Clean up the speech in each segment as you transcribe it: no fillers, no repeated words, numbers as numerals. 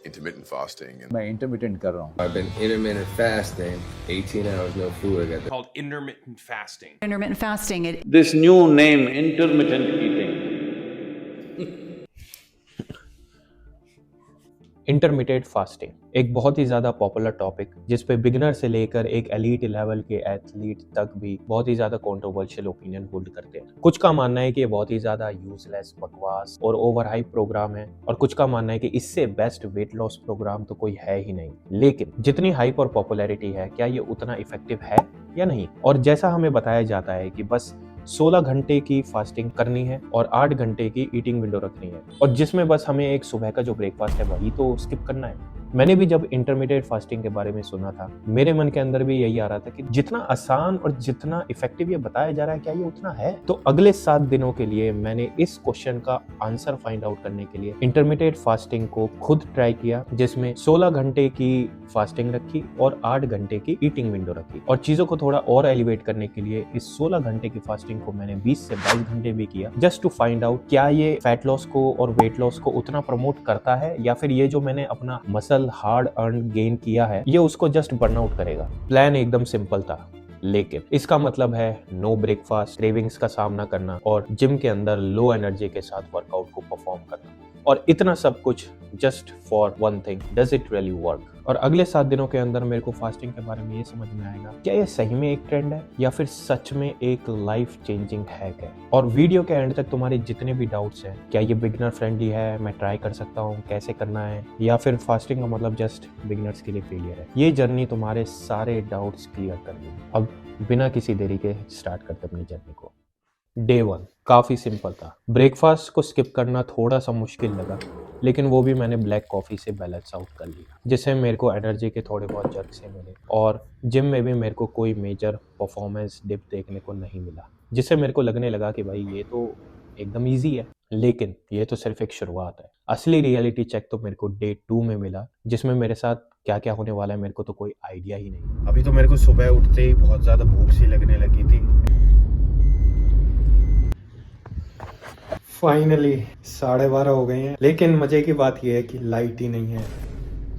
intermittent fasting and मैं intermittent कर रहा हूँ. I've been intermittent fasting, 18 hours no food. I got called intermittent fasting. Intermittent fasting, This new name, intermittent eating. Intermittent fasting एक बहुत ही ज़्यादा popular topic जिस पे बिगिनर से लेकर एक एलीट लेवल के एथलीट तक भी बहुत ही ज़्यादा कंट्रोवर्शियल ओपिनियन होल्ड करते हैं। कुछ का मानना है कि ये बहुत ही ज़्यादा यूजलेस, बकवास और ओवर हाइप प्रोग्राम है, और कुछ का मानना है कि इससे बेस्ट वेट लॉस प्रोग्राम तो कोई है ही नहीं। लेकिन जितनी हाइप और पॉपुलैरिटी है, क्या ये उतना इफेक्टिव है या नहीं? और जैसा हमें बताया जाता है कि बस 16 घंटे की फास्टिंग करनी है और 8 घंटे की ईटिंग विंडो रखनी है, और जिसमें बस हमें एक सुबह का जो ब्रेकफास्ट है वही तो स्किप करना है। मैंने भी जब इंटरमीडिएट फास्टिंग के बारे में सुना था, मेरे मन के अंदर भी यही आ रहा था कि जितना आसान और जितना इफेक्टिव ये बताया जा रहा है, क्या ये उतना है? तो अगले 7 दिनों के लिए मैंने इस क्वेश्चन का आंसर फाइंड आउट करने के लिए इंटरमीडिएट फास्टिंग को खुद ट्राई किया, जिसमें 16 घंटे की फास्टिंग रखी और 8 घंटे की ईटिंग विंडो रखी। और चीजों को थोड़ा और एलिवेट करने के लिए इस 16 घंटे की फास्टिंग को मैंने 20 से 22 घंटे भी किया, जस्ट टू फाइंड आउट क्या ये फैट लॉस को और वेट लॉस को उतना प्रमोट करता है, या फिर ये जो मैंने अपना मसल हार्ड अर्न गेन किया है ये उसको जस्ट बर्न आउट करेगा। प्लान एकदम सिंपल था, लेकिन इसका मतलब है नो ब्रेकफास्ट, क्रेविंग्स का सामना करना और जिम के अंदर लो एनर्जी के साथ वर्कआउट को परफॉर्म करना, और इतना सब कुछ just for one thing, does it really work? और अगले 7 दिनों के अंदर मेरे को फास्टिंग के बारे में ये समझ में आएगा, क्या ये सही में एक ट्रेंड है या फिर सच में एक लाइफ चेंजिंग हैक है। और वीडियो के एंड तक तुम्हारे जितने भी डाउट्स हैं, क्या ये बिगिनर फ्रेंडली है, मैं ट्राई कर सकता हूँ, कैसे करना है, या फिर फास्टिंग का मतलब जस्ट बिगिनर्स के लिए फेलियर है, ये जर्नी तुम्हारे सारे डाउट्स क्लियर कर देगी। अब बिना किसी देरी के स्टार्ट करते अपनी जर्नी को। डे 1 काफ़ी सिंपल था। ब्रेकफास्ट को स्किप करना थोड़ा सा मुश्किल लगा, लेकिन वो भी मैंने ब्लैक कॉफ़ी से बैलेंस आउट कर लिया, जिससे मेरे को एनर्जी के थोड़े बहुत जग से मिले, और जिम में भी मेरे को कोई मेजर परफॉर्मेंस डिप देखने को नहीं मिला, जिससे मेरे को लगने लगा कि भाई ये तो एकदम ईजी है। लेकिन ये तो सिर्फ एक शुरुआत है। असली रियलिटी चेक तो मेरे को डे 2 में मिला, जिसमें मेरे साथ क्या क्या होने वाला है मेरे को तो कोई आइडिया ही नहीं। अभी तो मेरे को सुबह उठते ही बहुत ज़्यादा भूख सी लगने लगी थी। फाइनली 12:30 हो गए हैं, लेकिन मजे की बात यह है कि लाइट ही नहीं है।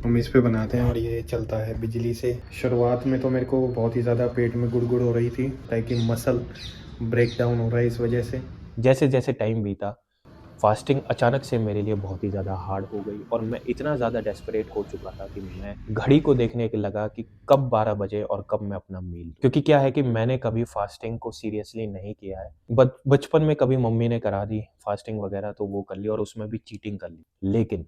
हम इस पे बनाते हैं और ये चलता है बिजली से। शुरुआत में तो मेरे को बहुत ही ज़्यादा पेट में गुड़गुड़ हो रही थी, ताकि मसल ब्रेक डाउन हो रहा है इस वजह से। जैसे जैसे टाइम बीता, फास्टिंग अचानक से मेरे लिए बहुत ही ज़्यादा हार्ड हो गई, और मैं इतना ज़्यादा डेस्परेट हो चुका था कि मैं घड़ी को देखने के लगा कि कब 12 बजे और कब मैं अपना मील दूं। क्योंकि क्या है कि मैंने कभी फास्टिंग को सीरियसली नहीं किया है। बचपन में कभी मम्मी ने करा दी फास्टिंग वगैरह तो वो कर ली, और उसमें भी चीटिंग कर ली, लेकिन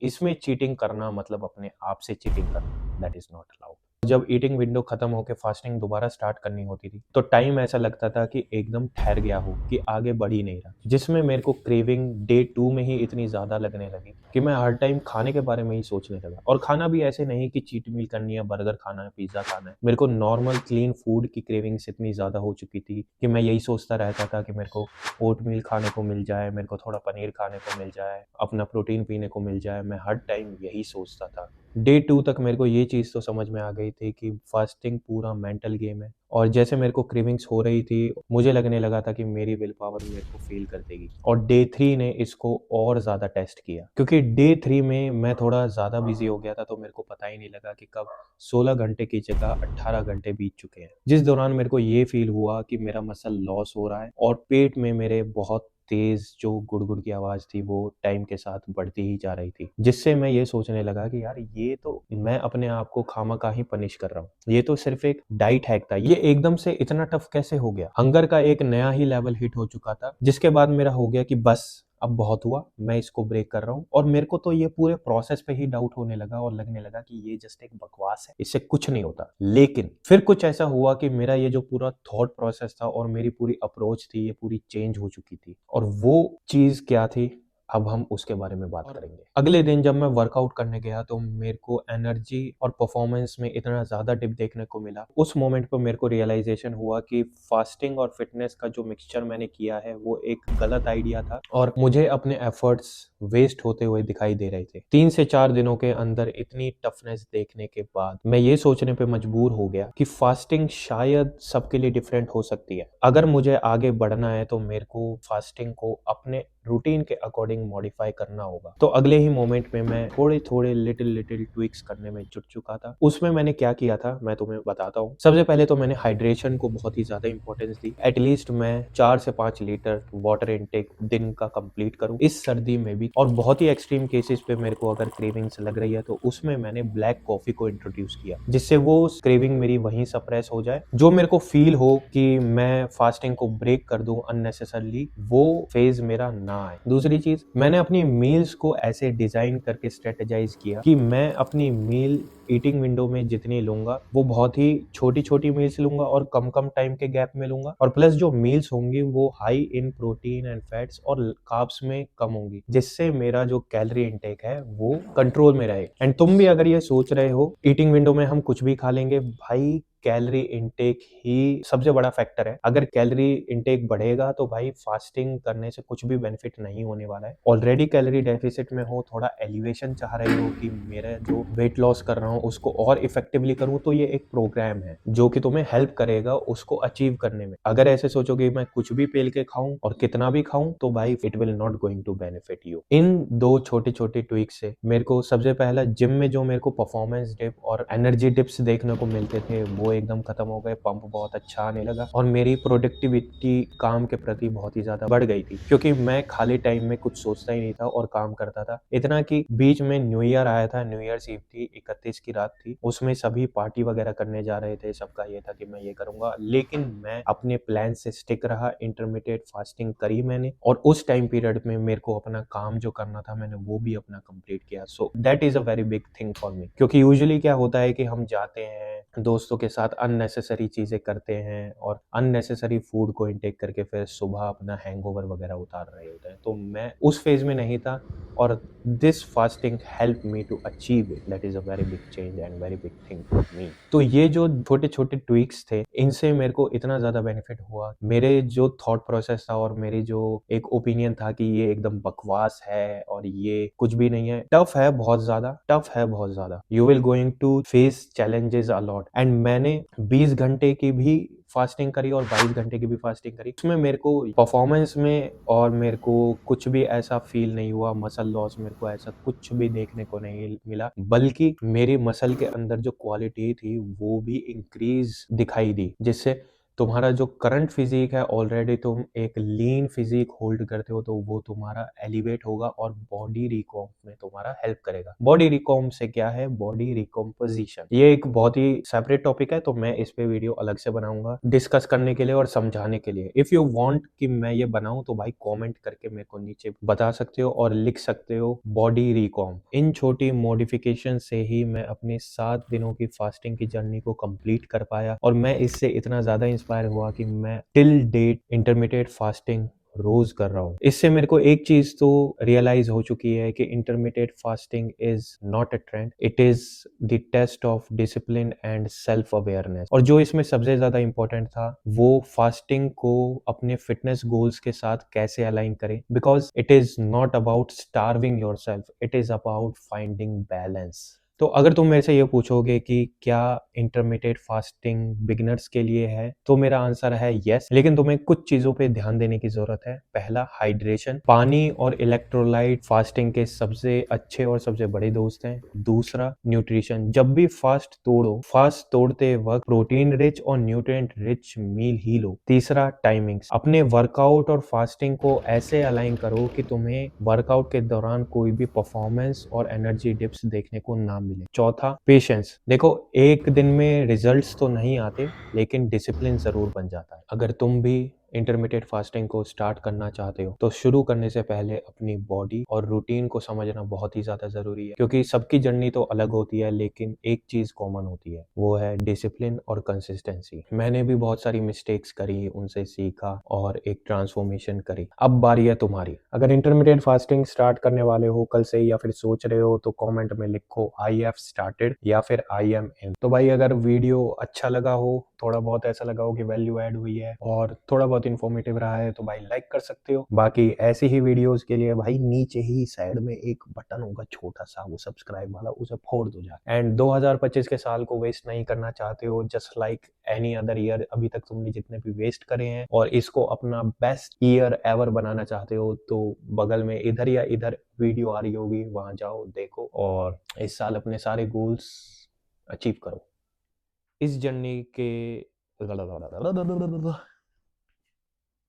इसमें चीटिंग करना मतलब अपने आप से चीटिंग करना, दैट इज़ नॉट अलाउड। जब ईटिंग विंडो खत्म होकर फास्टिंग दोबारा स्टार्ट करनी होती थी, तो टाइम ऐसा लगता था कि एकदम ठहर गया हो, कि आगे बढ़ ही नहीं रहा, जिसमें मेरे को क्रेविंग डे 2 में ही इतनी ज़्यादा लगने लगी कि मैं हर टाइम खाने के बारे में ही सोचने लगा। और खाना भी ऐसे नहीं कि चीट मील करनी है, बर्गर खाना है, पिज़्ज़ा खाना है। मेरे को नॉर्मल क्लीन फूड की क्रेविंग्स इतनी ज़्यादा हो चुकी थी कि मैं यही सोचता रहता था कि मेरे को ओट मील खाने को मिल जाए, मेरे को थोड़ा पनीर खाने को मिल जाए, अपना प्रोटीन पीने को मिल जाए। मैं हर टाइम यही सोचता था। डे 2 तक मेरे को ये चीज़ तो समझ में आ गई थी कि फास्टिंग पूरा मेंटल गेम है, और जैसे मेरे को क्रेविंग्स हो रही थी, मुझे लगने लगा था कि मेरी विल पावर मेरे को फेल कर देगी। और डे 3 ने इसको और ज़्यादा टेस्ट किया, क्योंकि डे 3 में मैं थोड़ा ज़्यादा बिजी हो गया था, तो मेरे को पता ही नहीं लगा कि कब 16 घंटे की जगह 18 घंटे बीत चुके हैं, जिस दौरान मेरे को ये फील हुआ कि मेरा मसल लॉस हो रहा है, और पेट में मेरे बहुत तेज जो गुड़गुड़ की आवाज़ थी वो टाइम के साथ बढ़ती ही जा रही थी, जिससे मैं ये सोचने लगा कि यार ये तो मैं अपने आप को खामखा ही पनिश कर रहा हूँ, ये तो सिर्फ एक डाइट हैक था, ये एकदम से इतना टफ कैसे हो गया। हंगर का एक नया ही लेवल हिट हो चुका था, जिसके बाद मेरा हो गया कि बस अब बहुत हुआ, मैं इसको ब्रेक कर रहा हूँ। और मेरे को तो ये पूरे प्रोसेस पे ही डाउट होने लगा, और लगने लगा कि ये जस्ट एक बकवास है, इससे कुछ नहीं होता। लेकिन फिर कुछ ऐसा हुआ कि मेरा ये जो पूरा थॉट प्रोसेस था और मेरी पूरी अप्रोच थी, ये पूरी चेंज हो चुकी थी। और वो चीज़ क्या थी, अब हम उसके बारे में बात करेंगे। अगले दिन जब मैं वर्कआउट करने गया, तो मेरे को एनर्जी और परफॉर्मेंस में इतना ज़्यादा डिप देखने को मिला। उस मोमेंट पर मेरे को रियलाइजेशन हुआ कि फास्टिंग और फिटनेस का जो मिक्सचर मैंने किया है वो एक गलत आइडिया था, और मुझे अपने एफर्ट्स वेस्ट होते हुए दिखाई दे रहे थे। 3 से 4 दिनों के अंदर इतनी टफनेस देखने के बाद मैं ये सोचने पे मजबूर हो गया कि फास्टिंग शायद सबके लिए डिफरेंट हो सकती है। अगर मुझे आगे बढ़ना है तो मेरे को फास्टिंग को अपने रूटीन के अकॉर्डिंग मॉडिफाई करना होगा। तो अगले ही मोमेंट में मैं थोड़े थोड़े लिटिल ट्विक्स करने में जुट चुका था। उसमें मैंने क्या किया था मैं तुम्हें बताता हूँ। सबसे पहले तो मैंने हाइड्रेशन को बहुत ही ज्यादा इंपॉर्टेंस दी। एटलीस्ट मैं 4 से 5 लीटर वाटर इनटेक दिन का कंप्लीट करूँ इस सर्दी में भी। और बहुत ही एक्सट्रीम केसेस पे मेरे को अगर क्रेविंग्स लग रही है तो उसमें मैंने ब्लैक कॉफी को इंट्रोड्यूस किया, जिससे वो क्रेविंग मेरी वहीं सप्रेस हो जाए। जो मेरे को फील हो कि मैं फास्टिंग को ब्रेक कर दूं अननेसेसरली, वो फेज मेरा ना आए। दूसरी चीज, मैंने अपनी मील्स को ऐसे डिजाइन करके स्ट्रेटेजाइज किया कि मैं अपनी मील ईटिंग विंडो में जितनी लूंगा वो बहुत ही छोटी छोटी मील्स लूंगा और कम कम टाइम के गैप में लूंगा। और प्लस जो मील्स होंगी वो high in protein and fats और कार्ब्स में कम होंगी, जिससे मेरा जो कैलोरी इनटेक है वो कंट्रोल में रहे। एंड तुम भी अगर ये सोच रहे हो ईटिंग विंडो में हम कुछ भी खा लेंगे, भाई कैलोरी इनटेक ही सबसे बड़ा फैक्टर है। अगर कैलोरी इनटेक बढ़ेगा तो भाई फास्टिंग करने से कुछ भी बेनिफिट नहीं होने वाला है। ऑलरेडी कैलोरी डेफिसिट में हो, थोड़ा एलिवेशन चाह रहे हो कि मेरा जो वेट लॉस कर रहा हूँ उसको और इफेक्टिवली करूँ, तो ये एक प्रोग्राम है जो कि तुम्हें हेल्प करेगा उसको अचीव करने में। अगर ऐसे सोचोगे मैं कुछ भी पेल के खाऊं और कितना भी खाऊं, तो भाई it will not going to benefit you. इन दो छोटे छोटे ट्विक से मेरे को सबसे पहला जिम में जो मेरे को परफॉर्मेंस डिप और एनर्जी डिप्स देखने को मिलते थे वो एकदम खत्म हो गए। पंप बहुत अच्छा आने लगा और मेरी प्रोडक्टिविटी काम के प्रति बहुत ही ज्यादा बढ़ गई थी, क्योंकि मैं खाली टाइम में कुछ सोचता ही नहीं था और काम करता था। इतना कि बीच में न्यू ईयर आया था, न्यू ईयर ईव थी, 31 की रात थी, उसमें सभी पार्टी वगैरह करने जा रहे थे, सबका ये था कि मैं ये करूंगा, लेकिन मैं अपने प्लान से स्टिक रहा। इंटरमीडिएट फास्टिंग करी मैंने और उस टाइम पीरियड में मेरे को अपना काम जो करना था मैंने वो भी अपना कंप्लीट किया। So that is a very big thing for मी, क्योंकि यूजुअली क्या होता है कि हम जाते हैं दोस्तों के साथ अननेसेसरी चीजें करते हैं और अननेसेसरी फूड को इनटेक करके फिर सुबह अपना हैंगओवर वगैरह उतार रहे होते हैं। तो मैं उस फेज में नहीं था और this fasting help me to achieve it. That is a very big change and very big thing for me. तो ये जो छोटे छोटे ट्विक्स थे इनसे मेरे को इतना ज्यादा बेनिफिट हुआ। मेरे जो थॉट प्रोसेस था और मेरी जो एक ओपिनियन था कि ये एकदम बकवास है और ये कुछ भी नहीं है, टफ है बहुत ज्यादा, टफ है बहुत ज्यादा, you will going to face challenges a lot. And मैंने 20 घंटे की भी फास्टिंग करी और 22 घंटे की भी फास्टिंग करी। उसमें मेरे को परफॉर्मेंस में और मेरे को कुछ भी ऐसा फील नहीं हुआ, मसल लॉस मेरे को ऐसा कुछ भी देखने को नहीं मिला, बल्कि मेरी मसल के अंदर जो क्वालिटी थी वो भी इंक्रीज दिखाई दी, जिससे तुम्हारा जो करंट फिजिक है, ऑलरेडी तुम एक लीन फिजिक होल्ड करते हो, तो वो तुम्हारा एलिवेट होगा और बॉडी रिकॉम्प में तुम्हारा हेल्प करेगा। बॉडी रिकॉम्प से क्या है, बॉडी रिकॉम्पोजिशन, ये एक बहुत ही सेपरेट टॉपिक है, तो मैं इस पे वीडियो अलग से बनाऊंगा डिस्कस करने के लिए और समझाने के लिए। इफ यू वांट कि मैं ये बनाऊं तो भाई कमेंट करके मेरे को नीचे बता सकते हो और लिख सकते हो बॉडी रिकॉम्प। इन छोटी मॉडिफिकेशन से ही मैं अपनी 7 दिनों की फास्टिंग की जर्नी को कंप्लीट कर पाया और मैं इससे इतना ज्यादा इंस्पायर हुआ कि मैं टिल डेट इंटरमीडिएट फास्टिंग रोज कर रहा हूँ। इससे मेरे को एक चीज तो रियलाइज हो चुकी है कि intermediate fasting is not a trend, it is the test of discipline and self awareness. और जो इसमें सबसे ज्यादा इंपॉर्टेंट था वो फास्टिंग को अपने फिटनेस गोल्स के साथ कैसे अलाइन करें, because it is not about starving yourself, it is about finding balance. तो अगर तुम मेरे से ये पूछोगे कि क्या इंटरमीडिएट फास्टिंग बिगिनर्स के लिए है, तो मेरा आंसर है यस, लेकिन तुम्हें कुछ चीजों पे ध्यान देने की जरूरत है। पहला, हाइड्रेशन, पानी और इलेक्ट्रोलाइट फास्टिंग के सबसे अच्छे और सबसे बड़े दोस्त हैं। दूसरा, न्यूट्रिशन, जब भी फास्ट तोड़ो, फास्ट तोड़ते वक्त प्रोटीन रिच और न्यूट्रिएंट रिच मील ही लो। तीसरा, टाइमिंग्स, अपने वर्कआउट और फास्टिंग को ऐसे अलाइन करो कि तुम्हें वर्कआउट के दौरान कोई भी परफॉर्मेंस और एनर्जी डिप्स देखने को ना मिले। चौथा, पेशेंस, देखो एक दिन में रिजल्ट्स तो नहीं आते, लेकिन डिसिप्लिन जरूर बन जाता है। अगर तुम भी इंटरमीडिएट फास्टिंग को स्टार्ट करना चाहते हो तो शुरू करने से पहले अपनी बॉडी और रूटीन को समझना बहुत ही ज्यादा जरूरी है, क्योंकि सबकी जर्नी तो अलग होती है, लेकिन एक चीज कॉमन होती है, वो है डिसिप्लिन और कंसिस्टेंसी। मैंने भी बहुत सारी मिस्टेक्स करी, उनसे सीखा और एक ट्रांसफॉर्मेशन करी। अब बारी है तुम्हारी। अगर इंटरमीडिएट फास्टिंग स्टार्ट करने वाले हो कल से या फिर सोच रहे हो, तो कमेंट में लिखो आई हैव स्टार्टेड या फिर आई एम इन। तो भाई अगर वीडियो अच्छा लगा हो, थोड़ा बहुत ऐसा लगा हो कि वैल्यू ऐड हुई है और थोड़ा बहुत बहुत इन्फॉर्मेटिव रहा है तो भाई लाइक कर सकते हो। बाकी ऐसी ही वीडियोस के लिए भाई नीचे ही साइड में एक बटन होगा छोटा सा, वो सब्सक्राइब वाला, उसे फोड़ दो जाके। एंड 2025 के साल को वेस्ट नहीं करना चाहते हो, just like any other year अभी तक तुमने जितने भी वेस्ट करे हैं, और इसको अपना बेस्ट ईयर एवर बनाना चाहते हो, तो बगल में इधर या इधर वीडियो आ रही होगी, वहां जाओ देखो और इस साल अपने सारे गोल्स अचीव करो। इस जर्नी के